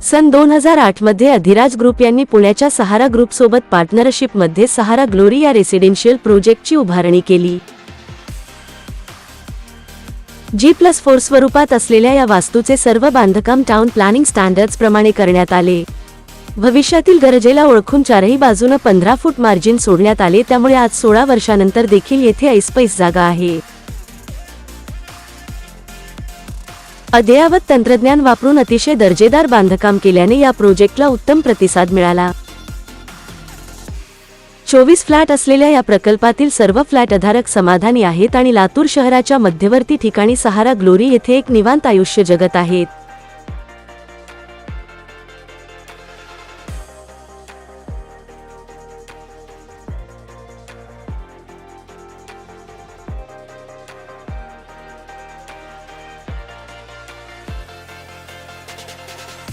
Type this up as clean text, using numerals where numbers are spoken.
सन 2008 मध्ये अधिराज ग्रुप यांनी पुण्याच्या सहारा ग्रुप सोबत पार्टनरशिपमध्ये सहारा ग्लोरी या रेसिडेन्शियल प्रोजेक्टची उभारणी केली। G+4 स्वरूपात असलेल्या या वास्तूचे सर्व बांधकाम टाउन प्लॅनिंग स्टँडर्ड्स प्रमाणे करण्यात आले। भविष्यातील गरजेला ओळखून चारही बाजूने 15 फूट मार्जिन सोडण्यात आले, त्यामुळे आज 16 वर्षांनंतर देखील येथे ऐसपैस जागा आहे। अद्ययावत तंत्रज्ञान वापरून अतिशय दर्जेदार बांधकाम केल्याने या प्रोजेक्टला उत्तम प्रतिसाद मिळाला। 24 फ्लॅट असलेल्या या प्रकल्पातील सर्व फ्लॅटधारक समाधानी आहेत आणि लातूर शहराच्या मध्यवर्ती ठिकाणी सहारा ग्लोरी येथे एक निवांत आयुष्य जगत आहेत।